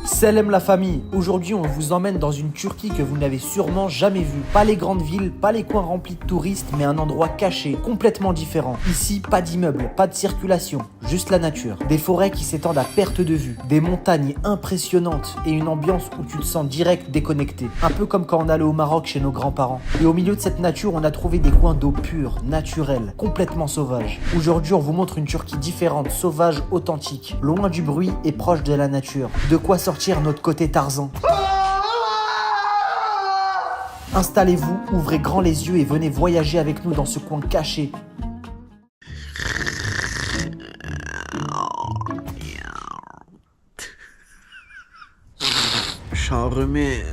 Salam la famille, aujourd'hui on vous emmène dans une Turquie que vous n'avez sûrement jamais vue. Pas les grandes villes, pas les coins remplis de touristes, mais un endroit caché, complètement différent. Ici, pas d'immeubles, pas de circulation, juste la nature. Des forêts qui s'étendent à perte de vue, des montagnes impressionnantes et une ambiance où tu te sens direct déconnecté. Un peu comme quand on allait au Maroc chez nos grands-parents. Et au milieu de cette nature, on a trouvé des coins d'eau pure, naturelle, complètement sauvages. Aujourd'hui, on vous montre une Turquie différente, sauvage, authentique, loin du bruit et proche de la nature. De quoi sortir notre côté Tarzan. Installez-vous, ouvrez grand les yeux et venez voyager avec nous dans ce coin caché. J'en remets.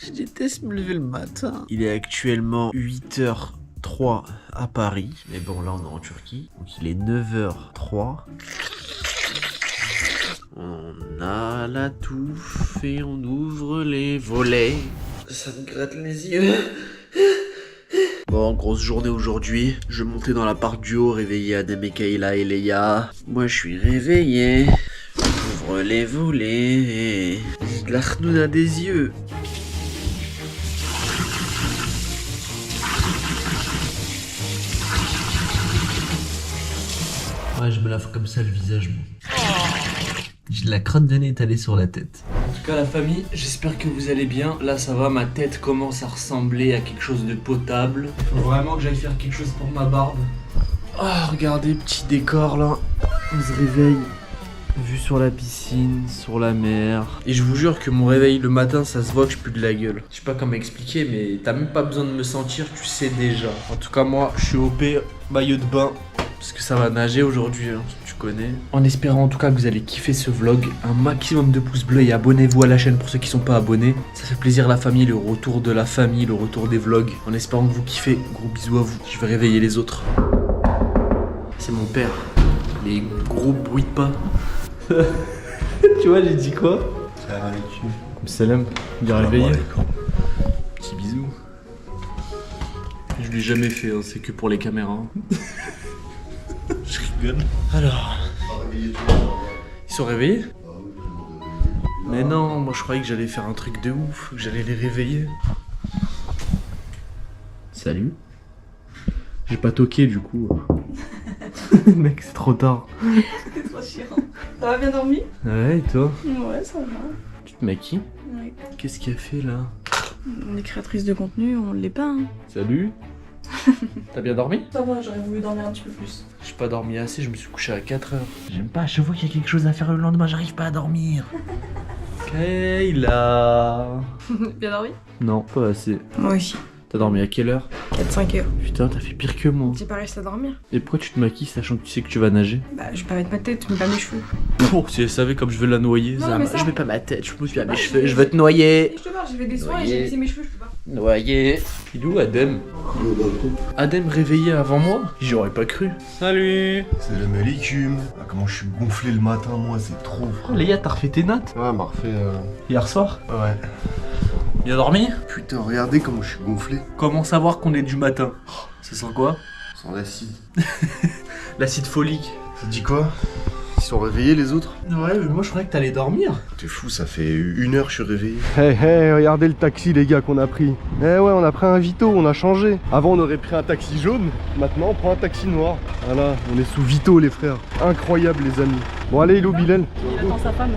Je déteste me lever le matin. Il est actuellement 8h03 à Paris. Mais bon, là on est en Turquie. Donc il est 9h03. On a la touffe et on ouvre les volets. Ça me gratte les yeux. Bon, grosse journée aujourd'hui. Je montais dans l'appart du haut, réveiller Adem et Kayla et Leia. Moi je suis réveillé. J'ouvre les volets. J'ai de la chnouna des yeux. Ouais, je me lave comme ça le visage, moi. J'ai la crotte de nez étalée sur la tête. En tout cas, la famille, j'espère que vous allez bien. Là, ça va, ma tête commence à ressembler à quelque chose de potable. Faut vraiment que j'aille faire quelque chose pour ma barbe. Ah, regardez, petit décor là. On se réveille. Vue sur la piscine, sur la mer. Et je vous jure que mon réveil le matin, ça se voit que je pue de la gueule. Je sais pas comment expliquer, mais t'as même pas besoin de me sentir, tu sais déjà. En tout cas, moi, je suis OP, maillot de bain. Parce que ça va nager aujourd'hui, hein, tu connais. En espérant en tout cas que vous allez kiffer ce vlog. Un maximum de pouces bleus et abonnez-vous à la chaîne pour ceux qui sont pas abonnés. Ça fait plaisir la famille, le retour de la famille, le retour des vlogs. En espérant que vous kiffez, gros bisous à vous. Je vais réveiller les autres. C'est mon père. Les gros bruits de pas. Tu vois, j'ai dit quoi? Salam, il est réveillé. Petit bisou. Je l'ai jamais fait, hein, c'est que pour les caméras. Je rigole. Alors. Ils sont réveillés? Mais non, moi je croyais que j'allais faire un truc de ouf, que j'allais les réveiller. Salut. J'ai pas toqué du coup. Mec, c'est trop tard. C'est trop chiant. Ça va bien dormi? Ouais, et toi? Ouais, ça va. Tu te maquilles? Ouais. Qu'est-ce qu'il a fait là? On est créatrice de contenu, on l'est pas, hein. Salut. T'as bien dormi? Ça va, j'aurais voulu dormir un petit peu plus. J'ai pas dormi assez, je me suis couché à 4h. J'aime pas, à chaque fois qu'il y a quelque chose à faire le lendemain, j'arrive pas à dormir. Kayla. Bien dormi? Non, pas assez. Moi aussi. T'as dormi à quelle heure? 4-5 heures. Putain, t'as fait pire que moi. J'ai pas réussi à dormir. Et pourquoi tu te maquilles sachant que tu sais que tu vas nager? Bah, je vais pas mettre ma tête, mais pas mes cheveux. Oh, si elle savait comme je veux la noyer. Non, mais ça- Je mets pas ma tête, je me suis à mes Bah, cheveux, je- je veux te noyer. Je te parle, j'ai fait des soins et Noyer. j'ai laissé mes cheveux, je peux pas. Noyer. Il est où Adem? Adem réveillé avant moi? J'aurais pas cru. Salut. Salam alaikum. Ah, comment je suis gonflé le matin, moi, c'est trop. Oh, Léa, t'as refait tes nattes? Ouais, m'a refait. Hier soir? Ouais. Bien dormi? Putain, regardez comment je suis gonflé. Comment savoir qu'on est du matin? Ça sent quoi? Sans l'acide. L'acide folique. Ça dit quoi? Ils sont réveillés les autres? Ouais, mais moi je croyais que t'allais dormir. T'es fou, ça fait 1 heure que je suis réveillé. Hey, hey, regardez le taxi les gars qu'on a pris. Eh ouais, on a pris un Vito, on a changé. Avant on aurait pris un taxi jaune, maintenant on prend un taxi noir. Voilà, on est sous Vito les frères. Incroyable les amis. Bon allez, il est où Bilal? Il attend sa femme.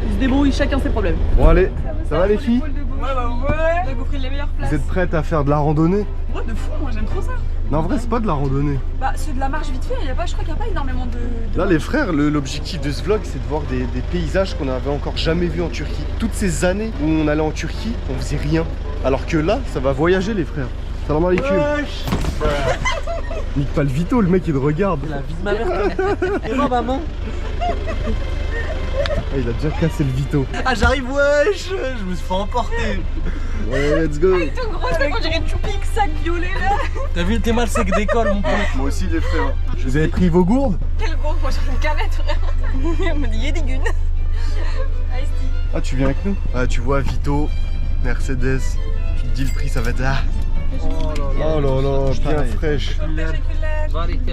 Ils se débrouillent chacun ses problèmes. Bon allez, ça va les filles? Ouais, bah ouais. On a compris les meilleures places. Vous êtes prêtes à faire de la randonnée? Ouais, de fou, moi j'aime trop ça. Non en vrai c'est pas de la randonnée. Bah, ceux de la marche vite fait, y a pas, je crois qu'il y a pas énormément de... Là les frères, l'objectif de ce vlog c'est de voir des paysages qu'on avait encore jamais vus en Turquie. Toutes ces années où on allait en Turquie, on faisait rien. Alors que là, ça va voyager les frères. Salam alaikum. Nique pas le Vito, le mec il te regarde. La vie de ma mère. Et moi maman. Ah, il a déjà cassé le Vito. Ah j'arrive wesh. Je me suis fait emporter. Ouais, let's go. Tout gros, c'est qu'on dirait Choupic, sac violet là. T'as vu, t'es mal sec d'école mon pote. Moi aussi les frères. Vous avez pris vos gourdes? Quel gros, moi j'ai une canette frère. On me dit Yedigun. Ice tea. Ah tu viens avec nous? Ah tu vois Vito, Mercedes, tu te dis le prix ça va être... Ah. Oh là là, bien fraîche.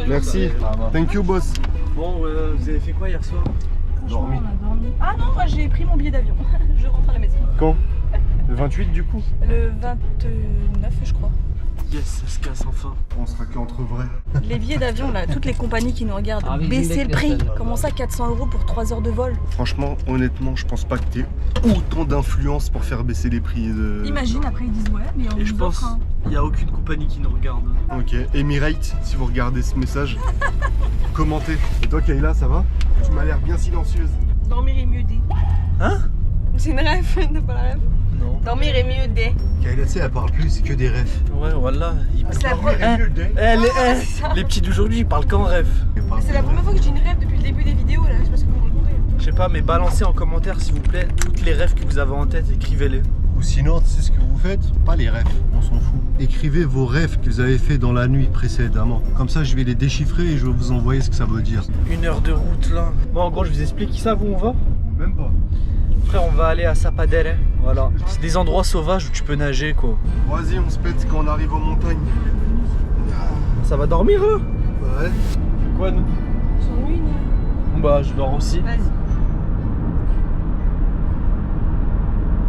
Merci. Thank you boss. Bon, vous avez fait quoi hier soir? Dormi. On a dormi. Ah non, moi j'ai pris mon billet d'avion. Je rentre à la maison. Quand? Le 28 du coup? Le 29, je crois. Yes, ça se casse enfin. On sera qu'entre vrais. Les billets d'avion, là, toutes les compagnies qui nous regardent, Ah, mais baisser le prix. celle-là. Comment ça, 400 € pour 3 heures de vol? Franchement, honnêtement, je pense pas que t'aies autant d'influence pour faire baisser les prix de... Imagine, après ils disent ouais, mais on Et je nous pense offre un. il n'y a aucune compagnie qui nous regarde. Ok, Emirates, si vous regardez ce message, commentez. Et toi Kayla, ça va? Tu m'as l'air bien silencieuse. Dormir est mieux dès. Hein? C'est une rêve, t'as pas la rêve? Non. Dormir est mieux dès. Kayla, tu sais, elle parle plus, c'est que des rêves. Ouais, voilà. C'est la, Les petits d'aujourd'hui, ils parlent qu'en rêve. c'est la première fois que je dis une rêve depuis le début des vidéos, là, je sais pas ce que vous me racontez. Je sais pas, mais balancez en commentaire s'il vous plaît toutes les rêves que vous avez en tête, écrivez-les. Ou sinon, tu sais ce que vous faites? Pas les rêves, on s'en fout. Écrivez vos rêves que vous avez fait dans la nuit précédemment. Comme ça, je vais les déchiffrer et je vais vous envoyer ce que ça veut dire. 1 heure de route là. Bon, en gros, je vous explique ça, où on va. Même pas. Frère, on va aller à Sapadere. Voilà. C'est des endroits sauvages où tu peux nager quoi. Vas-y, on se pète quand on arrive aux montagnes. Ça va dormir eux? Ouais. Quoi nous? On s'ennuie, nous. Bah, je dors aussi. Vas-y.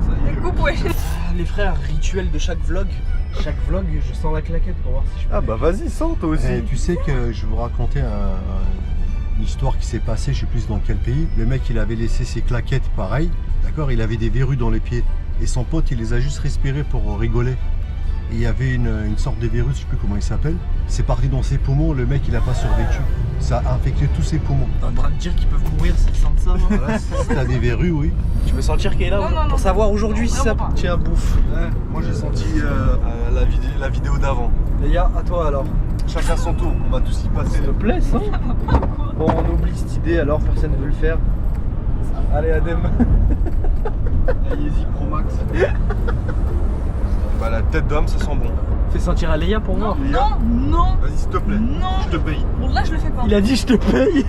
Ça y est. Coupe, ouais. Les frères, rituel de chaque vlog. Chaque vlog, je sens la claquette pour voir si je peux. Ah bah vas-y, sens toi aussi. Tu sais que je vais vous raconter une histoire qui s'est passée, je sais plus dans quel pays. Le mec, il avait laissé ses claquettes pareil, d'accord? Il avait des verrues dans les pieds. Et son pote, il les a juste respirées pour rigoler. Et il y avait une sorte de virus, je sais plus comment il s'appelle. C'est parti dans ses poumons, le mec, il a pas survécu. Ça a infecté tous ses poumons. T'es en train de dire qu'ils peuvent mourir s'ils sentent ça, non? Voilà, si t'as des verrues, oui. Tu veux sentir qu'elle est là Non, non, non. pour savoir aujourd'hui si ça Vraiment pas. tient bouffe. Ouais, moi j'ai senti la vidéo d'avant. Les gars, à toi alors. Chacun son tour, on va tous y passer. S'il te plaît, ça. Bon, on oublie cette idée alors, personne ne veut le faire. Allez, Adem. La Yeezy Pro Max. Bah la tête d'homme, ça sent bon. Fais sentir à Léa pour moi. Léa, Non, non, vas-y s'il te plaît, non. je te paye. Bon, là, je le fais pas. Il a dit je te paye.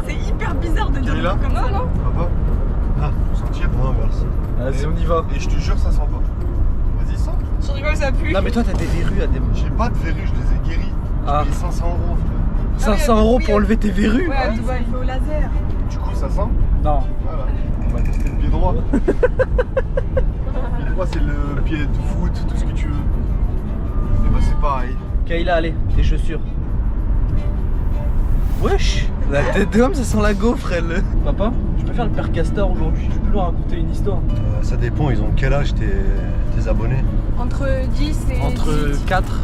C'est hyper bizarre de dire Il est là un truc comme ça, non? Ça va? Ah, faut sentir? Non, merci. Vas-y, on y va. Et je te jure, ça sent pas. Vas-y, sens. Je rigole, ça pue. Non, mais toi, t'as des verrues, Adem. J'ai pas de verrues, je les ai guéries. Ah. J'ai payé 500 € frère. 500 € pour enlever tes verrues. Ouais, à Dubaï, il fait au laser. Du coup, ça sent? Non. Voilà. On va tester le pied droit. Le pied droit, c'est le pied de foot, tout ce que tu veux. Et bah c'est pareil. Kayla, allez, tes chaussures. Wesh, la tête d'homme, ça sent la gaufre, elle. Papa, je peux faire le père Castor aujourd'hui. Je peux leur raconter une histoire. Ça dépend, ils ont quel âge tes abonnés? Entre 10 et Entre 18. 4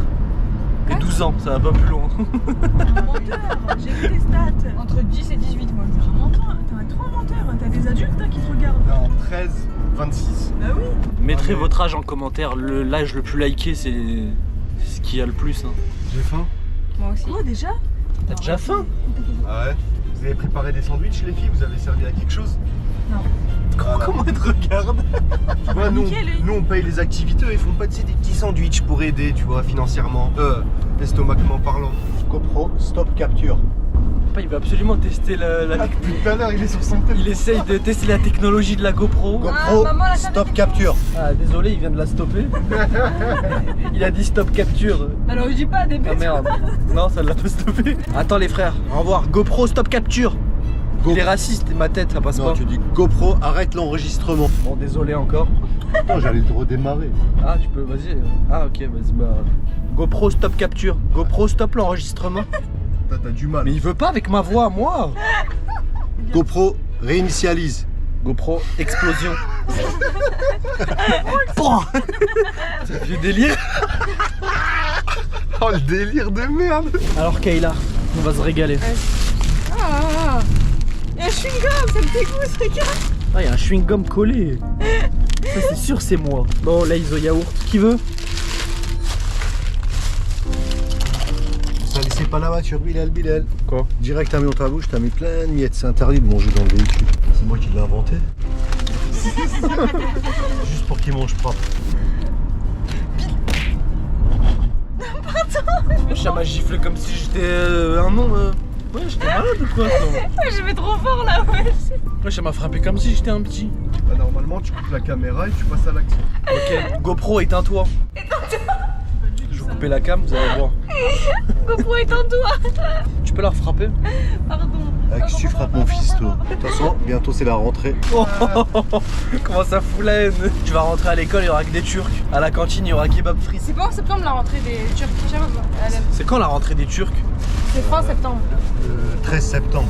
et 12 ans, ça va pas plus loin. Un menteur, j'ai vu les stats. Entre 10 et 18, moi. T'es un menteur, t'es trop un menteur. T'as des adultes hein, qui te regardent. Non, 13, 26. Bah oui. Mettrez votre âge en commentaire. L'âge le plus liké, c'est ce qu'il y a le plus. Hein. J'ai faim. Moi aussi. Quoi déjà? T'as déjà faim? Ah ouais? Vous avez préparé des sandwichs les filles? Vous avez servi à quelque chose? Non. Voilà. Comment elle te regarde? Tu vois, nous, Nickel, lui. nous on paye les activités, ils font pas tu sais, des petits sandwichs pour aider, tu vois, financièrement. Estomacement parlant. GoPro, stop capture. Papa, il veut absolument tester la... Depuis tout à l'heure, il est sur son téléphone. Il essaye de tester la technologie de la GoPro. GoPro, maman, la salle de stop capture. Ah, désolé, il vient de la stopper. Il a dit stop capture. Alors je dis pas des Ah bêtes. merde. Non, ça l'a pas stoppé. Attends les frères, au revoir. GoPro, stop capture. Go- Il est raciste, ma tête, ça passe Non, pas. tu dis GoPro, arrête l'enregistrement. Bon, désolé encore. Attends, j'allais le redémarrer. Ah, tu peux, vas-y. Ah, ok, vas-y, bah. GoPro, stop capture. GoPro, stop l'enregistrement. T'as du mal. Mais il veut pas avec ma voix, moi. GoPro, réinitialise. GoPro, explosion. Bon. C'est vieux délire. Oh le délire de merde. Alors, Kayla, on va se régaler. Ah, il y a un chewing-gum, ça me dégoûte, regarde. Ah, il y a un chewing-gum collé. Ça, c'est sûr, c'est moi. Bon, Lay's au yaourt. Qui veut? Ça laissait pas la voiture, Bilal. Quoi? Direct, t'as mis dans ta bouche, t'as mis plein de miettes. C'est interdit de manger dans le véhicule. C'est moi qui l'ai inventé. Juste pour qu'il mange propre. Ça m'a giflé comme si j'étais un nom. Ouais, j'étais malade ou quoi? Ouais, je vais trop fort là, ouais. Ouais, ça m'a frappé comme si j'étais un petit. Bah, normalement, tu coupes la caméra et tu passes à l'action. Ok, GoPro, éteins-toi. Je coupe couper la cam, vous allez voir. GoPro est en toi. Tu peux la refrapper? Pardon. Avec tu frappes mon fils, toi. De toute façon, bientôt c'est la rentrée. Comment ça fout la haine? Tu vas rentrer à l'école, il y aura que des Turcs. À la cantine, il y aura kebab frites. C'est pas en septembre la rentrée des Turcs, je sais pas. C'est quand la rentrée des Turcs? C'est fin septembre. Le 13 septembre.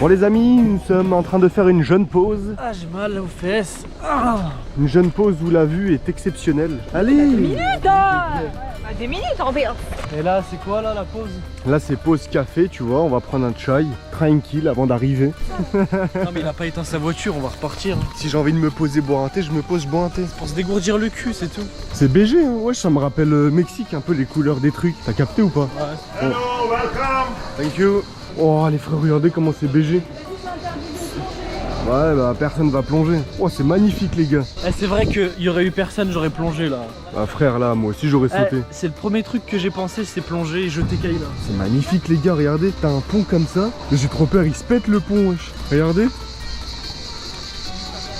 Bon les amis, nous sommes en train de faire une jeune pause. Ah, j'ai mal aux fesses. Une jeune pause où la vue est exceptionnelle. Allez! Des minutes en VR. Et là, c'est quoi là la pause? Là c'est pause café, tu vois, on va prendre un chai tranquille avant d'arriver. Non mais il a pas éteint sa voiture, on va repartir. Si j'ai envie de me poser boire un thé, je me pose, je bois un thé. Pour se dégourdir le cul, c'est tout. C'est BG, hein. Ouais, ça me rappelle Mexique, un peu les couleurs des trucs. T'as capté ou pas? Ouais. Hello, welcome. Thank you. Oh les frères, regardez comment c'est BG. Ouais bah personne va plonger. Oh c'est magnifique les gars. Eh, c'est vrai qu'il y aurait eu personne, j'aurais plongé là. Bah frère là, moi aussi j'aurais sauté. Eh, c'est le premier truc que j'ai pensé, c'est plonger et jeter Kayla. C'est magnifique les gars, regardez, t'as un pont comme ça. Mais j'ai trop peur, il se pète le pont wesh. Regardez.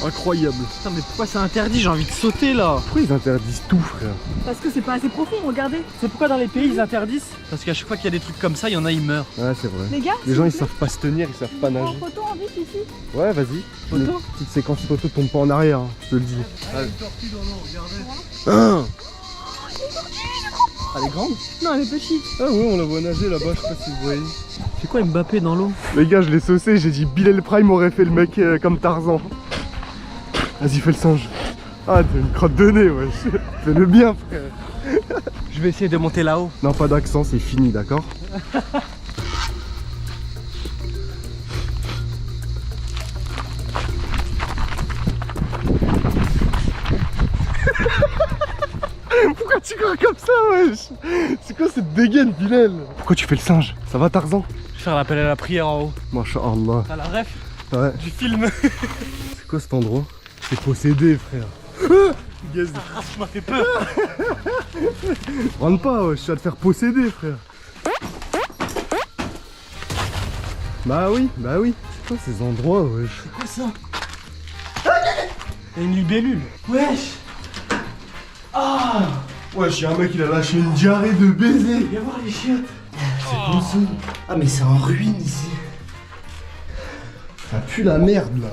Incroyable. Putain mais pourquoi c'est interdit? J'ai envie de sauter là. Pourquoi ils interdisent tout frère? Parce que c'est pas assez profond, regardez. C'est pourquoi dans les pays ils interdisent? Parce qu'à chaque fois qu'il y a des trucs comme ça, il y en a ils meurent. Ouais c'est vrai. Les gars, Les gens ils savent pas se tenir, ils savent pas en nager. photo en vite ici. Ouais vas-y. Photo. Une petite séquence photo, tombe pas en arrière, hein, je te le dis. Elle est grande? Non, elle est petite. Ah ouais on la voit nager là-bas, je sais pas si vous voyez. C'est quoi Mbappé dans l'eau? Les gars je l'ai saucé, j'ai dit Bilal Prime aurait fait le mec comme Tarzan. Vas-y fais le singe. Ah t'as une crotte de nez wesh. Fais-le bien frère. Je vais essayer de monter là-haut. Non pas d'accent, c'est fini d'accord. Pourquoi tu crois comme ça wesh? C'est quoi cette dégaine Bilal? Pourquoi tu fais le singe? Ça va Tarzan? Je vais faire l'appel à la prière en haut. Masha'Allah. T'as la ref Ouais. du film? C'est quoi cet endroit? C'est possédé frère. Ah Gaz. Tu m'as fait peur. Rentre pas wesh, je vais te faire posséder frère. Bah oui. C'est quoi ces endroits wesh? C'est quoi ça? Il y a une libellule. Wesh. Ah. Wesh, y'a un mec il a lâché une diarrhée de baiser. Viens voir les chiottes. C'est quoi ça? Ah mais c'est en ruine ici. Ça pue la merde là.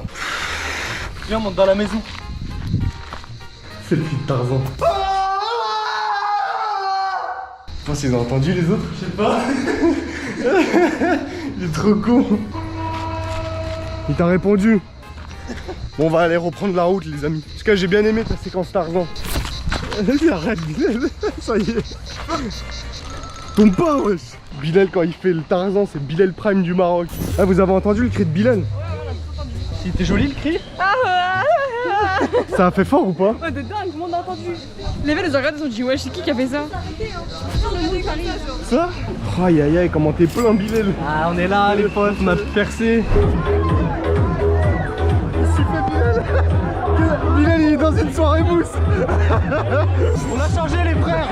Viens on monte dans la maison. C'est le fil de Tarzan. Je pense qu'ils ont entendu les autres. Je sais pas. Il est trop con. Il t'a répondu. Bon, on va aller reprendre la route, les amis. En tout cas, j'ai bien aimé ta séquence Tarzan. Vas-y, arrête, Bilal. Ça y est. Tombe pas, wesh. Bilal, quand il fait le Tarzan, c'est Bilal Prime du Maroc. Ah, vous avez entendu le cri de Bilal? Il était joli le cri. Ça a fait fort ou pas? Ouais, de dingue, tout le monde a entendu. Les mecs, ils ont regardé, ils ont dit, ouais, c'est qui a fait ça? Ça? Aïe aïe aïe, comment t'es plein, Bilal. Ah on est là les potes, on a percé. Bilal, il est dans une soirée mousse. On a changé les frères.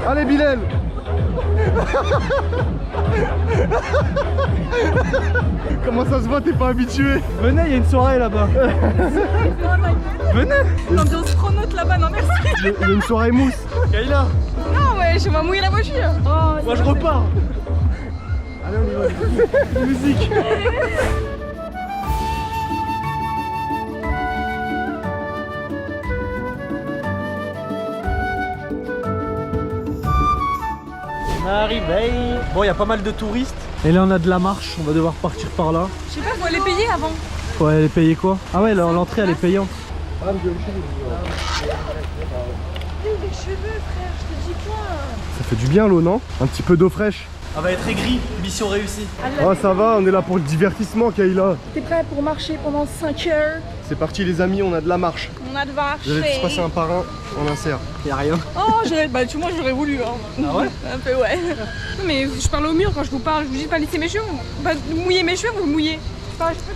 Allez, Bilal. Comment ça se voit, t'es pas habitué? Venez, il y a une soirée là-bas. Venez. L'ambiance chronote là-bas, non merci. Il y a une soirée mousse. Kayla. Non, ouais, je vais mouiller la voiture. Oh, Moi je repars. Allez, on y va. Musique. On arrive. Bon, il y a pas mal de touristes. Et là on a de la marche, on va devoir partir par là. je sais pas, faut aller payer avant. Faut aller payer quoi? Ah ouais, l'entrée elle est payante. Les cheveux, frère, je te dis quoi? Ça fait du bien l'eau, non? Un petit peu d'eau fraîche. On va être aigri, mission réussie. Oh, ça va, on est là pour le divertissement, Kayla. T'es prêt pour marcher pendant 5 heures C'est parti les amis, on a de la marche. On a de vache. Vous allez tous passer un par un en insert. Y'a rien. Oh, bah, moi j'aurais voulu. Hein. Ah ouais? Un peu, ouais. Non, mais je parle au mur quand je vous parle. Je vous dis pas laisser mes cheveux. Pas mouiller mes cheveux, vous mouillez. Enfin, je sais pas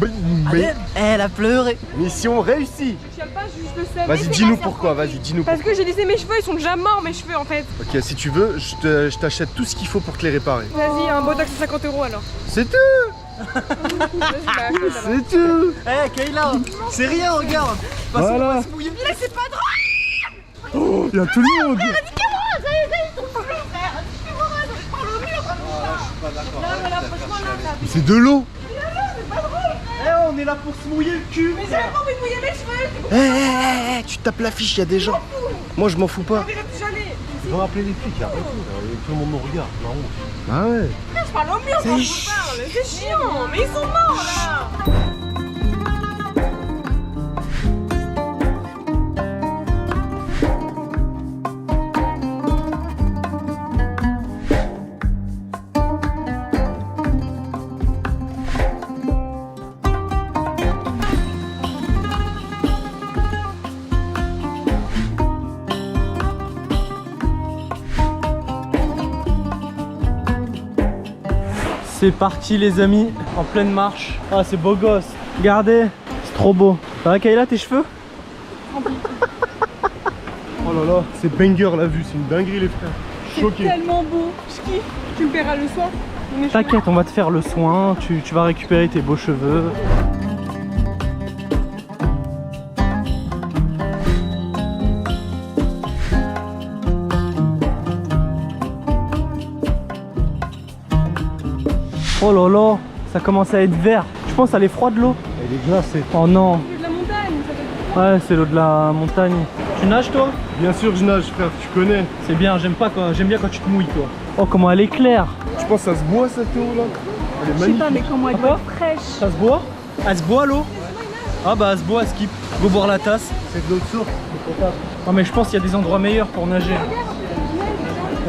de la vidéo. Elle a pleuré. Mission réussie. Je tiens pas, juste le seum. Vas-y, dis-nous pourquoi, vas-y, dis-nous Parce pourquoi. que j'ai laissé mes cheveux, ils sont déjà morts mes cheveux en fait. Ok, si tu veux, je t'achète tout ce qu'il faut pour te les réparer. Vas-y, un botox à 50 € alors. C'est tout. Vas-y, bah, achète, là-bas. C'est tout. Eh Kayla, c'est rien, regarde. Voilà. Là, c'est pas drôle. Oh, il y a tout le monde. C'est de l'eau. Eh, on est là pour se mouiller le cul. Mais j'ai même pas envie de mouiller mes cheveux. Tu tapes l'affiche, il y a des gens. Moi, je m'en fous pas. On dirait plus jamais. Ils ont appelé les flics, arrête. Tout le monde nous regarde, la honte. Ah ouais. Je parle au mur quand je vous parle. C'est chiant, mais ils sont morts là. C'est parti les amis, en pleine marche. Ah c'est beau gosse. Regardez, c'est trop beau. Ça va Kayla tes cheveux? Oh là là, c'est banger la vue, c'est une dinguerie les frères. Choqué. Tellement beau. Je kiffe. Tu me paieras le soir. Mes cheveux. T'inquiète, on va te faire le soin, tu vas récupérer tes beaux cheveux. Oh là là, ça commence à être vert. Je pense qu'elle est froide l'eau. Elle est glacée. Oh non. C'est de la montagne. Ça fait... Ouais, c'est l'eau de la montagne. Tu nages toi? Bien sûr, je nage, frère, tu connais. C'est bien, j'aime bien quand tu te mouilles toi. Oh comment elle est claire. Tu penses que ça se boit cette eau là? Elle est Je sais magnifique. pas, mais comment elle Ah doit être fraîche. Ça se boit? Elle se boit l'eau? Ah bah elle se boit, elle skip. Go boire la tasse. C'est de l'eau de source. Non mais je pense qu'il y a des endroits meilleurs pour nager.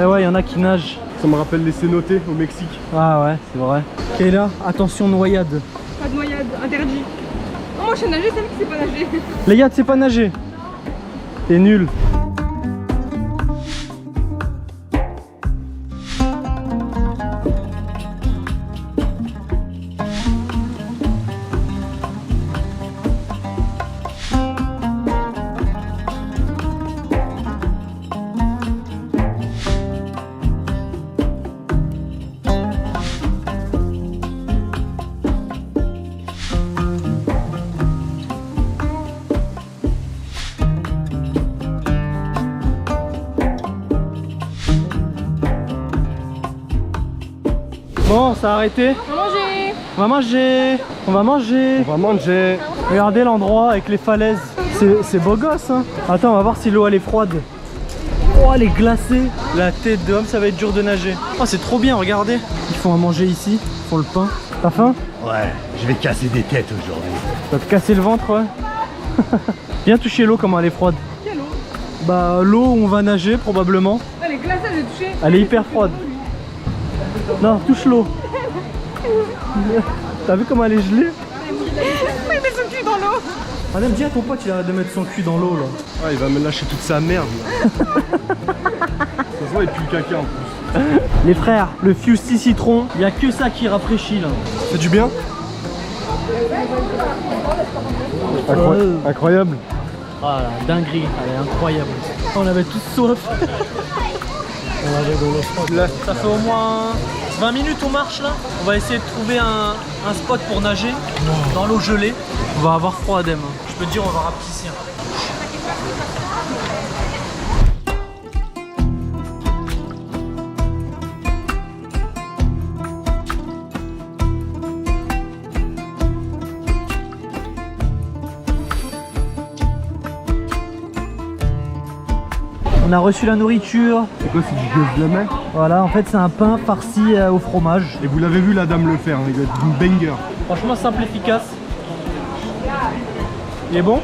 Eh ouais, il y en a qui nagent. Ça me rappelle les cénotés au Mexique. Ah ouais, c'est vrai. Kayla, attention noyade. Pas de noyade, interdit. Oh, moi je sais nager, c'est lui qui sait pas nager. Les gars, tu sais pas nager. T'es nul. Bon, ça a arrêté. On va manger. On va manger. On va manger. On va manger. Regardez l'endroit avec les falaises. C'est beau gosse hein. Attends, on va voir si l'eau elle est froide. Oh elle est glacée. La tête de homme, ça va être dur de nager. Oh c'est trop bien, regardez. Ils font à manger ici, ils font le pain. T'as faim? Ouais, je vais casser des têtes aujourd'hui. Ça va te casser le ventre ouais. Viens toucher l'eau comment elle est froide. Quelle eau? Bah l'eau où on va nager probablement. Elle est glacée, elle est touchée. Elle est hyper froide. Non, touche l'eau. T'as vu comment elle est gelée? Il met son cul dans l'eau. Madame, dis à ton pote il arrête de mettre son cul dans l'eau là. Ah, il va me lâcher toute sa merde là. Ça se voit, il pue le caca en plus. Les frères, le Fusty citron, il n'y a que ça qui rafraîchit là. C'est du bien? Incroyable. Ah la dinguerie, elle est incroyable. On avait tous soif. Ça fait au moins 20 minutes on marche là. On va essayer de trouver un spot pour nager dans l'eau gelée. On va avoir froid Adem. Je peux te dire on va rapetisser. On a reçu la nourriture. C'est quoi, c'est du gueule de la mer? Voilà, en fait c'est un pain farci au fromage. Et vous l'avez vu la dame le faire, les gars, une banger. Franchement simple, efficace. Il est bon?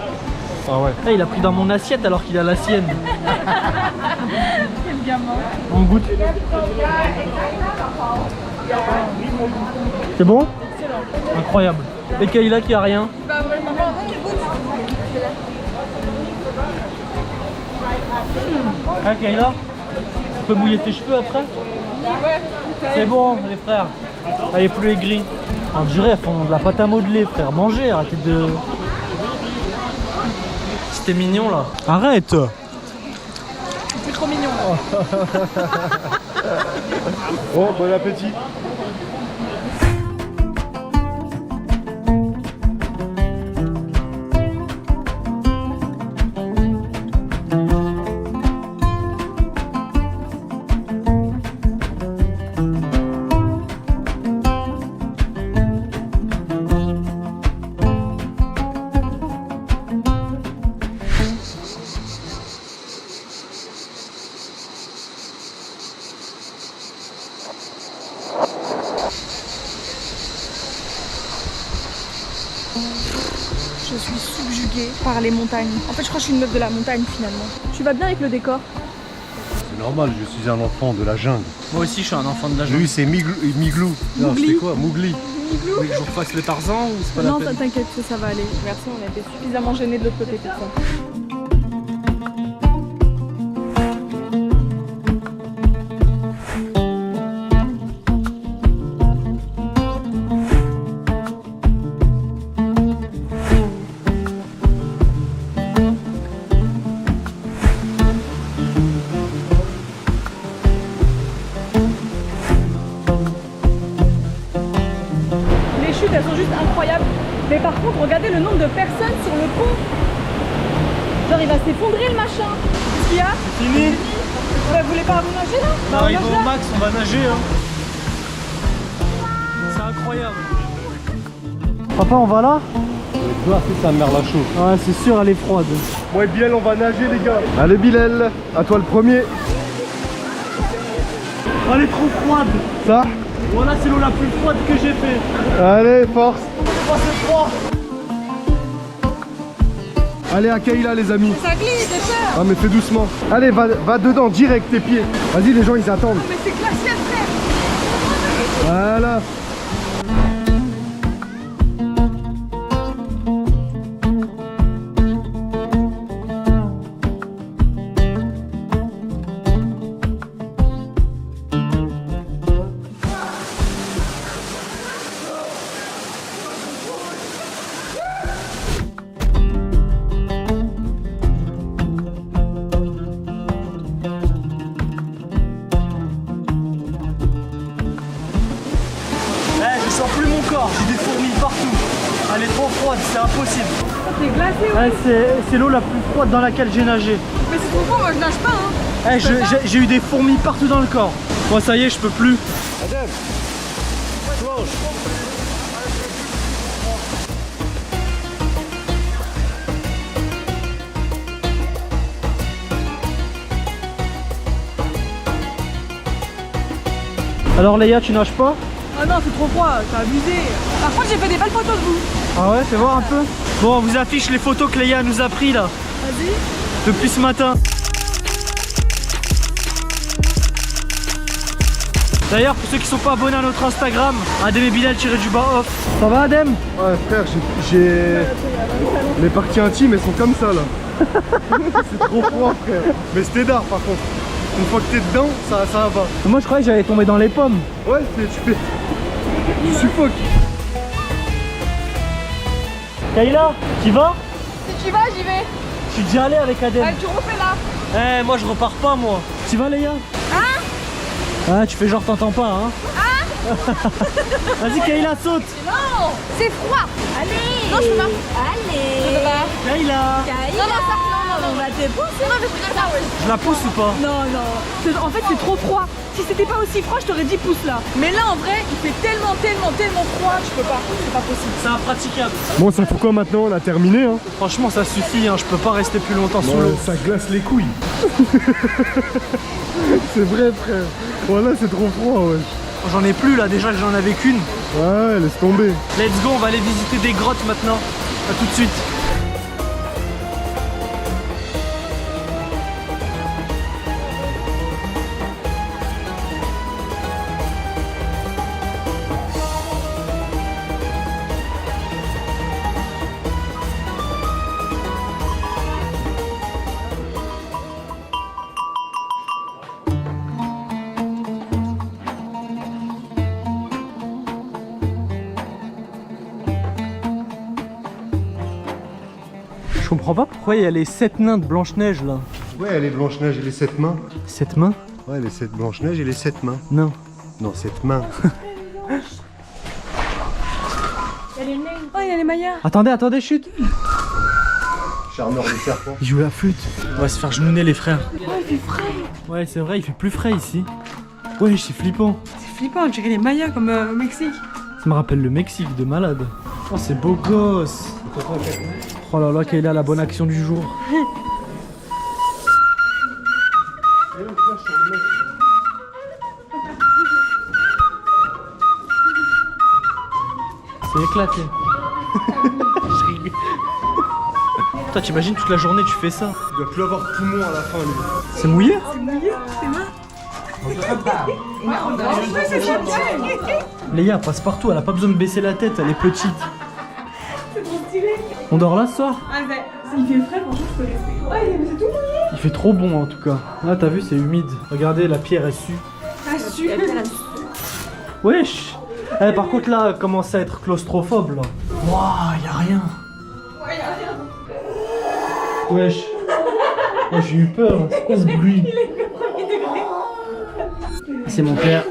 Ah ouais. Il a pris dans mon assiette alors qu'il a la sienne. Quel gamin. On goûte. C'est bon? Incroyable. Et Kayla qui a rien. Bah, maman, Hein, Kayla? Tu peux mouiller tes cheveux après? Ouais. C'est bon, les frères. Elle est plus aigrie. On dirait, elles font de la pâte à modeler, frère. Mangez, arrêtez de... C'était mignon, là. Arrête! C'est trop mignon. Oh, bon appétit. Je suis subjuguée par les montagnes. En fait, je crois que je suis une meuf de la montagne finalement. Tu vas bien avec le décor? C'est normal, je suis un enfant de la jungle. Moi aussi, je suis un enfant de la jungle. Lui, c'est Miglou. Non, Mougli. c'était quoi? Mougli. Oui, que je vous refasse le Tarzan ou c'est pas Non, la peine? t'inquiète, ça va aller. Merci, on a été suffisamment gênés de l'autre côté pour ça. Les chutes, elles sont juste incroyables. Mais par contre, regardez le nombre de personnes sur le pont. Genre, il va s'effondrer le machin. Qu'est-ce qu'il y a? Fini. Vous voulez pas vous nager là? On Bah, arrive nage au là. max, on va nager. Hein. C'est incroyable. Papa, on va là? Tu vois, c'est sa mère la chaude. Ouais, c'est sûr, elle est froide. Moi et Bilal, on va nager, les gars. Allez, Bilal, à toi le premier. Elle est trop froide. Ça? Voilà, c'est l'eau la plus froide que j'ai fait. Allez, force. Oh, c'est froid. Allez, à Kayla, les amis. Ça glisse, j'ai peur. Ah, mais fais doucement. Allez, va dedans, direct, tes pieds. Vas-y, les gens, ils attendent. Mais c'est glacial, frère. Voilà. Je sens plus mon corps, j'ai des fourmis partout. Elle est trop froide, c'est impossible. C'est glacé, ouais. Ouais, c'est l'eau la plus froide dans laquelle j'ai nagé. Mais c'est trop fort, moi je nage pas, hein. J'ai eu des fourmis partout dans le corps. Moi, ça y est, je peux plus. Alors Léa, tu nages pas? Ah non, c'est trop froid, t'as abusé. Par contre, j'ai fait des belles photos de vous. Ah ouais, fais voir un peu. Bon, on vous affiche les photos que Léa nous a pris là, Vas-y. depuis ce matin. D'ailleurs, pour ceux qui sont pas abonnés à notre Instagram, Adem et Bilal-off. Ça va Adem? Ouais, frère, j'ai... Les parties intimes, elles sont comme ça, là. C'est trop froid, frère. Mais c'était d'art, par contre. Une fois que t'es dedans, ça va. Moi je croyais que j'allais tomber dans les pommes. Ouais, tu fais... Tu suffoques. Kayla, tu vas? Si tu vas, j'y vais. Je suis déjà allé avec Adem. Allez, tu refais là. Eh, moi je repars pas moi. Tu vas Léa? Hein? Ah, tu fais genre t'entends pas hein? Vas-y Kayla, saute. Non, c'est froid. Allez. Non, je peux pas. Allez. Je peux pas. Kayla. Non, non, ça, non, on va te pousser. Non, mais je peux pas. Je la pousse ou pas? Non, non. En fait, c'est trop froid. Si c'était pas aussi froid, je t'aurais dit pousse là. Mais là, en vrai, il fait tellement froid, je peux pas. C'est pas possible. C'est impraticable. Bon, ça fait quoi maintenant? On a terminé, hein. Franchement ça suffit, hein. Je peux pas rester plus longtemps sous l'eau. Ça glace les couilles. C'est vrai, frère. Voilà, c'est trop froid, ouais. J'en ai plus là, déjà que j'en avais qu'une. Ouais, laisse tomber. Let's go, on va aller visiter des grottes maintenant. A tout de suite. Je comprends pas pourquoi il y a les 7 nains de Blanche-Neige là. Ouais, elle est Blanche-Neige et les 7 mains. 7 mains? Ouais, les 7 Blanche-Neige et les 7 mains. Non. Non, 7 mains. Il y a les nains. Oh, il y a les Mayas. Attendez, attendez, chute. Charmeur de serpent. Il joue la flûte. On va se faire genouner les frères. Oh, il fait frais. Ouais, c'est vrai, il fait plus frais ici. Ouais, c'est flippant. C'est flippant, on dirait les Mayas comme au Mexique. Ça me rappelle le Mexique de malade. Oh, c'est beau gosse. Oh là là, quelle est la bonne action du jour. C'est éclaté. Je rigole. Putain, t'imagines toute la journée tu fais ça. Il doit plus avoir de poumon à la fin, lui. C'est mouillé? C'est mouillé, c'est main. Léa passe partout, elle a pas besoin de baisser la tête, elle est petite. C'est trop stylé. On dort là ce soir? Ah bah, il fait frais, franchement, je peux rester. Ouais, mais c'est tout mouillé. Il fait trop bon en tout cas. Là t'as vu, c'est humide. Regardez, la pierre est sue. Ah, su. Wesh. Eh, par contre là, elle commence à être claustrophobe là. Wouah, y'a rien. Ouais, y'a rien. Wesh. Oh, j'ai eu peur, c'est quoi ce bruit? C'est mon père.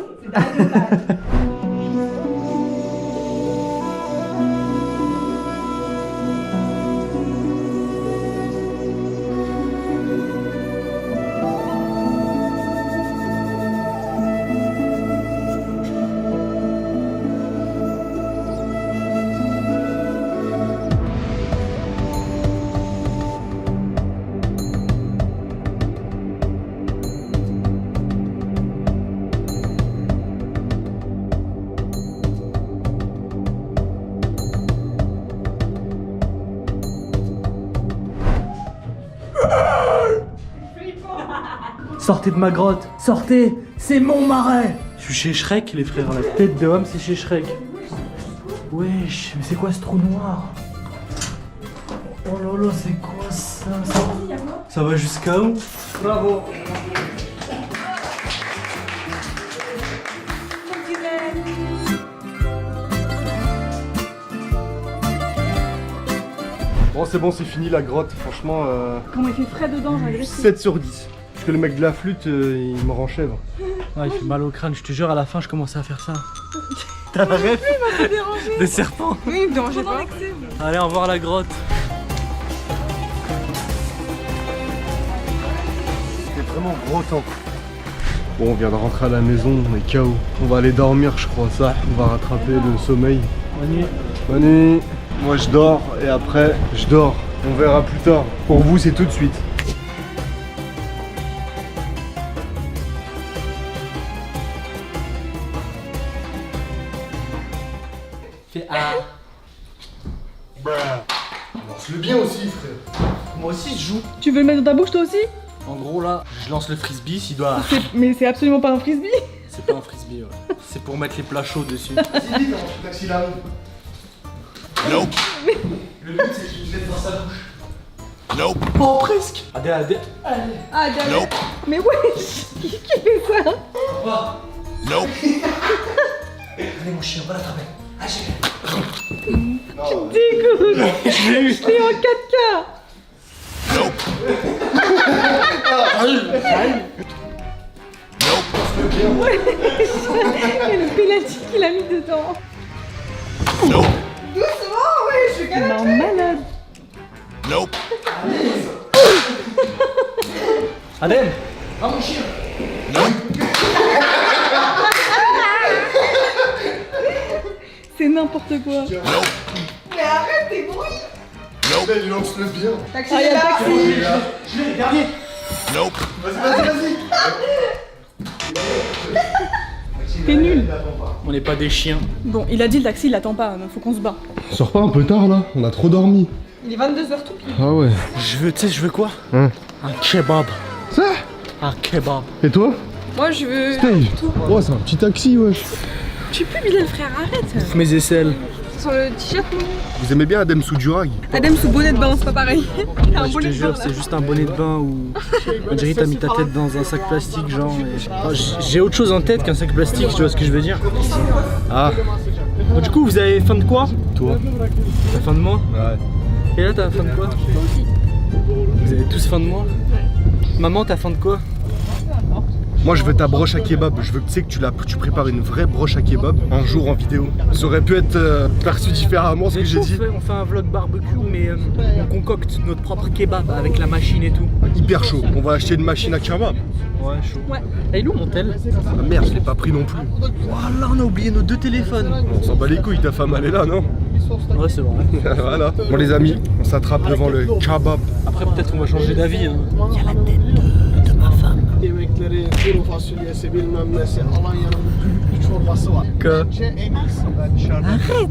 Sortez de ma grotte, sortez, c'est mon marais. Je suis chez Shrek les frères, la tête de homme c'est chez Shrek. Wesh, mais c'est quoi ce trou noir? Oh là là, c'est quoi ça? Ça va jusqu'à où? Bravo. Bon, c'est bon, c'est fini la grotte. Franchement, Comment il fait frais dedans, j'ai agressé. 7 sur 10. Parce que le mec de la flûte, il me renchèvre. Ouais, il fait mal au crâne, je te jure, à la fin je commençais à faire ça. T'as la rêve de serpent? Oui, il me dérangeait pas. Allez, on va voir la grotte. C'était vraiment gros temps. Bon, on vient de rentrer à la maison, on est KO. On va aller dormir, je crois, ça. On va rattraper le sommeil. Bonne nuit. Bonne nuit. Moi, je dors et après, je dors. On verra plus tard. Pour vous, c'est tout de suite. Fais A. Lance-le bien aussi, frère. Moi aussi je joue. Tu veux le mettre dans ta bouche toi aussi? En gros là, je lance le frisbee s'il doit. Mais c'est absolument pas un frisbee. C'est pas un frisbee, ouais. C'est pour mettre les plats chauds dessus. Vas-y, vite, le taxi là. Nope. Le but c'est que je le mette dans sa bouche. Nope. Oh presque. Allez. Ah, d'accord. Mais wesh, qui fait ça? Va. Nope. Allez mon chien, va l'attraper. Dégoûte. Je l'ai eu. Je l'ai en 4K. Et le pénalty qu'il a mis dedans. Nope. Doucement, ouais, je suis malade. Nope. Adem. Va mon chien. C'est n'importe quoi. Nope. Mais arrête tes bruits. Nope. Il lance-le bien. Taxi, ah, y a le taxi. Je l'ai, dernier. Nope. Vas-y. T'es nul. On n'est pas des chiens. Bon, il a dit le taxi, il l'attend pas, faut qu'on se bat. On sort pas un peu tard là? On a trop dormi. Il est 22h tout pile. Ah ouais. Tu sais, je veux quoi? Hein? Un kebab. Ça? Un kebab. Et toi? Moi je veux. Steve. Oh, c'est un petit taxi, wesh. Tu peux Bilal frère, arrête. Mes aisselles. Sur le t-shirt, mon gars. Vous aimez bien Adem sous durag? Adem sous bonnet de bain, c'est pas pareil. Il a un Je te bonnet de bain jure, là. c'est juste un bonnet de bain où on dirait que t'as mis ta tête dans un sac plastique, genre. Enfin, j'ai autre chose en tête qu'un sac plastique, tu vois ce que je veux dire? Ah. Bon, du coup, vous avez faim de quoi? Toi? T'as faim de moi? Ouais. Et là, t'as faim de quoi? Toi aussi. Vous avez tous faim de moi? Maman, t'as faim de quoi? Moi je veux ta broche à kebab, je veux que tu sais que tu prépares une vraie broche à kebab un jour en vidéo. Ça aurait pu être perçu différemment ce que j'ai dit. On fait un vlog barbecue mais on concocte notre propre kebab avec la machine et tout. Hyper chaud, on va acheter une machine à kebab. Ouais, chaud. Ouais. Et où mon-tel? Ah merde, je l'ai pas pris non plus. Voilà, on a oublié nos 2 téléphones. On s'en bat les couilles, ta femme elle est là, non? Ouais, c'est vrai. Voilà. Bon les amis, on s'attrape devant le kebab. Après peut-être qu'on va changer d'avis. Hein. Il y a la tête de ma femme. Que... Arrête.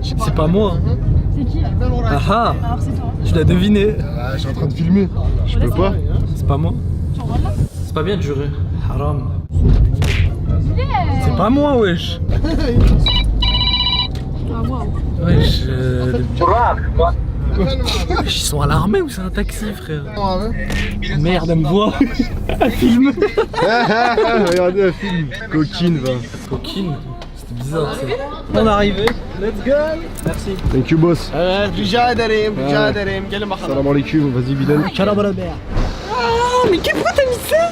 C'est pas moi. Hein. C'est qui? Ah ah. Alors c'est toi. Tu l'as deviné. Ah, je suis en train de filmer. Je peux pas. C'est pas moi. Tu en vois là? C'est pas bien de jurer. Haram. C'est pas moi, wesh. Ah waouh. Wesh. Ils sont à l'armée ou c'est un taxi, frère? Merde, elle me voit. Elle filme. Regardez un film. Coquine va. Coquine. C'était bizarre ça. On est arrivé. Let's go. Merci. Thank you boss. Salam alaikum, vas-y Bidan. Oh, mais pourquoi t'as mis ça?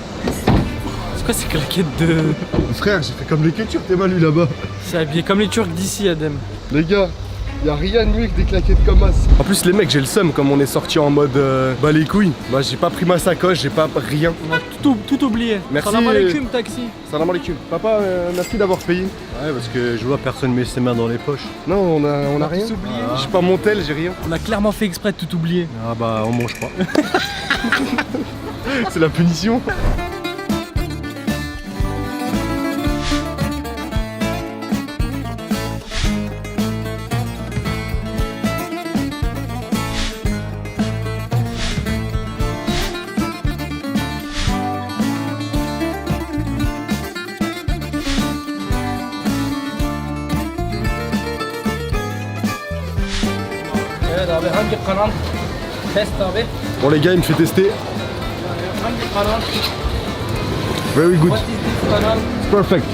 C'est quoi ces claquettes de... Frère, j'ai fait comme les Turcs, t'es mal lui là-bas. C'est habillé comme les Turcs d'ici, Adem. Les gars, y'a rien de mieux que des claquettes comme as. En plus les mecs, j'ai le seum comme on est sorti en mode bah les couilles. Moi j'ai pas pris ma sacoche, j'ai pas rien. On a tout oublié. Merci. Salam alaikum, taxi. Salam alaikum. Papa, merci d'avoir payé. Ouais, parce que je vois personne met ses mains dans les poches. Non, on a rien. tout oublié. J'ai pas mon tel, j'ai rien. On a clairement fait exprès de tout oublier. Ah bah on mange pas. C'est la punition. Bon les gars, il me fait tester. Very good. Perfect.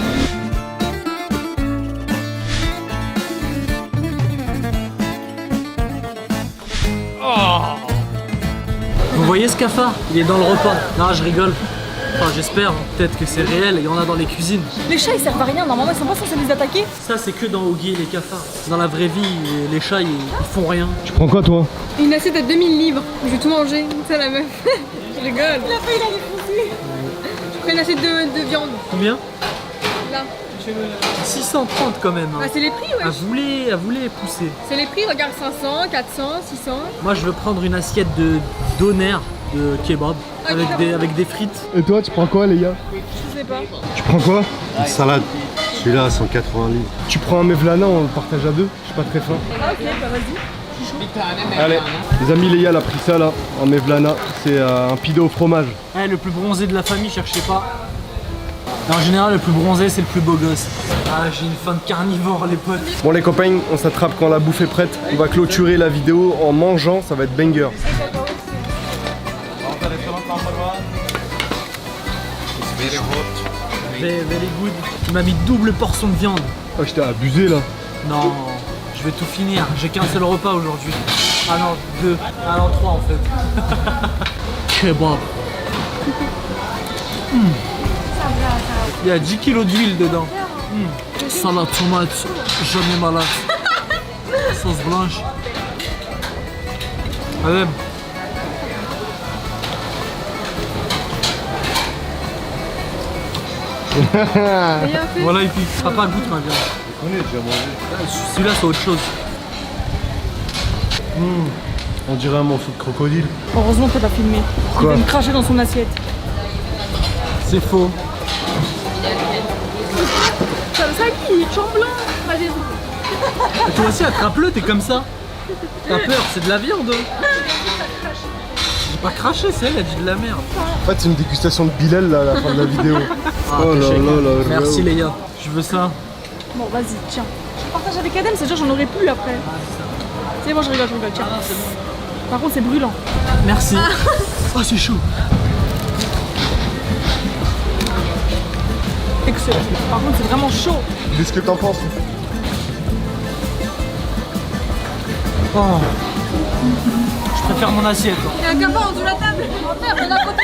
Vous voyez ce cafard? Il est dans le repas. Non, je rigole. Enfin, j'espère. Peut-être que c'est réel. Il y en a dans les cuisines. Les chats ils servent à rien, normalement ils sont pas censés les attaquer. Ça, c'est que dans Oggy les cafards. Dans la vraie vie, les chats, ils font rien. Tu prends quoi toi? Une assiette à 2000 livres, je vais tout manger, c'est la meuf. Je rigole. La feuille il a défoncé. Je prends une assiette de viande, Combien? là. 630 quand même. Hein. Ah c'est les prix ouais. Elle voulait pousser. C'est les prix, regarde 500, 400, 600. Moi, je veux prendre une assiette de doner de kebab avec des frites. Et toi, tu prends quoi les gars? Je sais pas. Tu prends quoi? Une salade. Celui-là, 180 livres. Tu prends un Mevlana, on le partage à deux. Je suis pas très faim. Ah ok, bah vas-y. Allez, les amis, Léa elle a pris ça là, en Mevlana. C'est un pido au fromage. Ouais, le plus bronzé de la famille, cherchez pas. En général, le plus bronzé, c'est le plus beau gosse. Ah, j'ai une faim de carnivore, les potes. Bon les copains, on s'attrape quand la bouffe est prête. On va clôturer la vidéo en mangeant, ça va être banger. Very good. Tu m'as mis double portion de viande. Oh, je t'ai abusé là. Non, je vais tout finir. J'ai qu'un seul repas aujourd'hui. Ah non, 2. Ah non, 3 en fait. Kebab. Il y a 10 kilos d'huile dedans. Salade tomate, jamais malade. Sauce blanche. Allez. Voilà, et puis papa goûte ma viande. On est déjà mangé. Celui-là, c'est autre chose. On dirait un morceau de crocodile. Heureusement que t'as pas filmé. Il va me cracher dans son assiette. C'est faux. Ça qui est chamblant. Vas-y. Et toi aussi, attrape-le, t'es comme ça. T'as peur, c'est de la viande. J'ai pas craché, c'est elle, elle a dit de la merde. En fait, c'est une dégustation de Bilal là, à la fin de la vidéo. Ah, Oh t'es là chèque. là là. Merci Léa, je veux ça. Bon, vas-y, tiens. Je partage avec Adem, c'est genre j'en aurais plus après. C'est bon, je rigole, tiens. Par contre, c'est brûlant. Merci. Oh, c'est chaud. Excellent. Par contre, c'est vraiment chaud. Dis ce que t'en penses. Oh. Je préfère mon assiette. Il y a un cafard en dessous de la table. On est à côté de la boîte.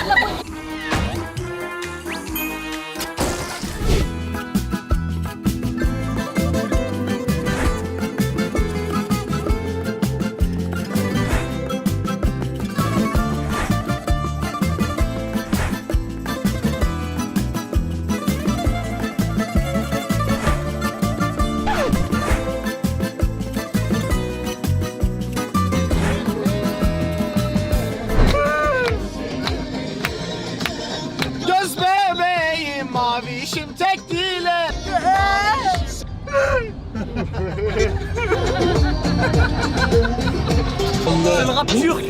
C'est le rap turc.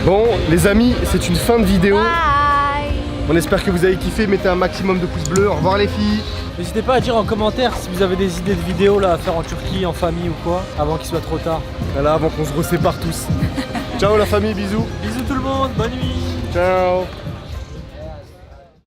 Bon, les amis, c'est une fin de vidéo. On espère que vous avez kiffé. Mettez un maximum de pouces bleus. Au revoir les filles. N'hésitez pas à dire en commentaire si vous avez des idées de vidéos là à faire en Turquie, en famille ou quoi, avant qu'il soit trop tard. Voilà, avant qu'on se resépare tous. Ciao la famille, bisous. Bisous tout le monde, bonne nuit. Ciao.